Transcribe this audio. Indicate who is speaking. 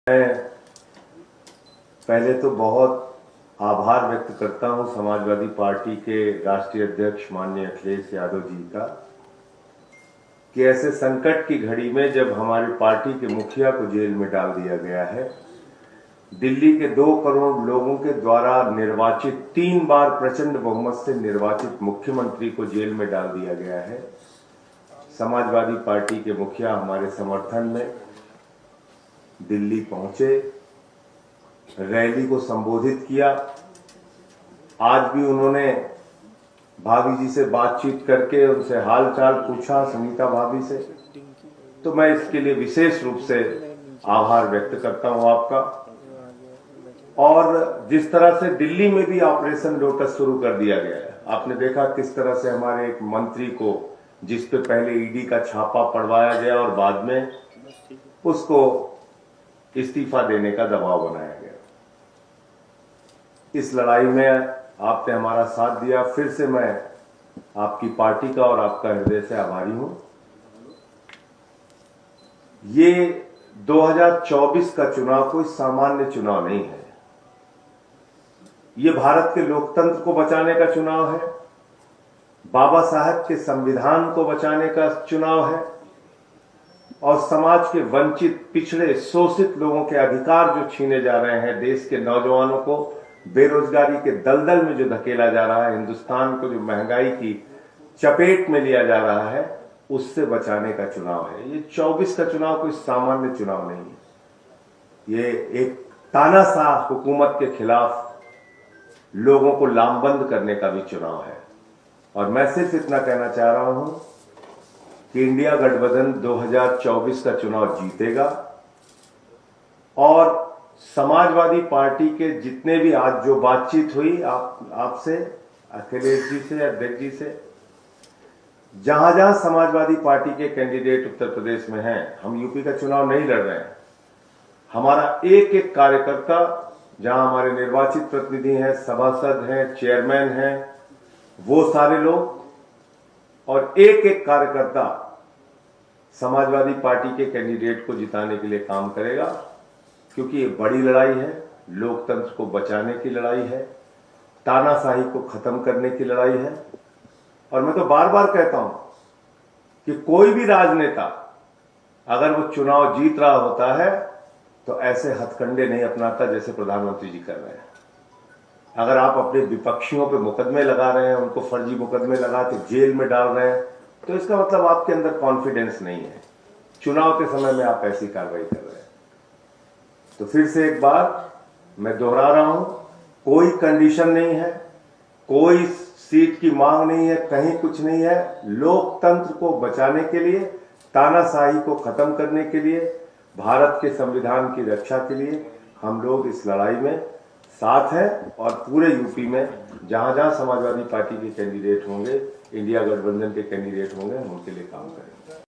Speaker 1: मैं पहले तो बहुत आभार व्यक्त करता हूं समाजवादी पार्टी के राष्ट्रीय अध्यक्ष माननीय अखिलेश यादव जी का कि ऐसे संकट की घड़ी में जब हमारी पार्टी के मुखिया को जेल में डाल दिया गया है, दिल्ली के 2 करोड़ लोगों के द्वारा निर्वाचित 3 बार प्रचंड बहुमत से निर्वाचित मुख्यमंत्री को जेल में डाल दिया गया है। समाजवादी पार्टी के मुखिया हमारे समर्थन में दिल्ली पहुंचे, रैली को संबोधित किया। आज भी उन्होंने भाभी जी से बातचीत करके उनसे हालचाल पूछा, सुनीता भाभी से। तो मैं इसके लिए विशेष रूप से आभार व्यक्त करता हूं आपका। और जिस तरह से दिल्ली में भी ऑपरेशन लोटस शुरू कर दिया गया है, आपने देखा किस तरह से हमारे एक मंत्री को, जिस पे पहले ईडी का छापा पड़वाया गया और बाद में उसको इस्तीफा देने का दबाव बनाया गया। इस लड़ाई में आपने हमारा साथ दिया। फिर से मैं आपकी पार्टी का और आपका हृदय से आभारी हूं। ये 2024 का चुनाव कोई सामान्य चुनाव नहीं है। ये भारत के लोकतंत्र को बचाने का चुनाव है, बाबा साहब के संविधान को बचाने का चुनाव है और समाज के वंचित, पिछड़े, शोषित लोगों के अधिकार जो छीने जा रहे हैं, देश के नौजवानों को बेरोजगारी के दलदल में जो धकेला जा रहा है, हिंदुस्तान को जो महंगाई की चपेट में लिया जा रहा है, उससे बचाने का चुनाव है। ये 24 का चुनाव कोई सामान्य चुनाव नहीं है। ये एक तानाशाह हुकूमत के खिलाफ लोगों को लामबंद करने का भी चुनाव है। और मैं सिर्फ इतना कहना चाह रहा हूं कि इंडिया गठबंधन 2024 का चुनाव जीतेगा और समाजवादी पार्टी के जितने भी आज जो बातचीत हुई आपसे, अखिलेश जी से, अध्यक्ष जी से, जहां जहां समाजवादी पार्टी के कैंडिडेट उत्तर प्रदेश में हैं, हम यूपी का चुनाव नहीं लड़ रहे हैं। हमारा एक एक कार्यकर्ता, जहां हमारे निर्वाचित प्रतिनिधि हैं, सभासद हैं, चेयरमैन हैं, वो सारे लोग और एक एक कार्यकर्ता समाजवादी पार्टी के कैंडिडेट को जिताने के लिए काम करेगा, क्योंकि ये बड़ी लड़ाई है, लोकतंत्र को बचाने की लड़ाई है, तानाशाही को खत्म करने की लड़ाई है। और मैं तो बार बार कहता हूं कि कोई भी राजनेता अगर वो चुनाव जीत रहा होता है तो ऐसे हथकंडे नहीं अपनाता जैसे प्रधानमंत्री जी कर रहे हैं। अगर आप अपने विपक्षियों पे मुकदमे लगा रहे हैं, उनको फर्जी मुकदमे लगा के जेल में डाल रहे हैं, तो इसका मतलब आपके अंदर कॉन्फिडेंस नहीं है। चुनाव के समय में आप ऐसी कार्रवाई कर रहे हैं। तो फिर से एक बार मैं दोहरा रहा हूं, कोई कंडीशन नहीं है, कोई सीट की मांग नहीं है, कहीं कुछ नहीं है। लोकतंत्र को बचाने के लिए, तानाशाही को खत्म करने के लिए, भारत के संविधान की रक्षा के लिए हम लोग इस लड़ाई में साथ हैं। और पूरे यूपी में जहां जहां समाजवादी पार्टी के कैंडिडेट होंगे, इंडिया गठबंधन के कैंडिडेट होंगे, हम उनके लिए काम करेंगे।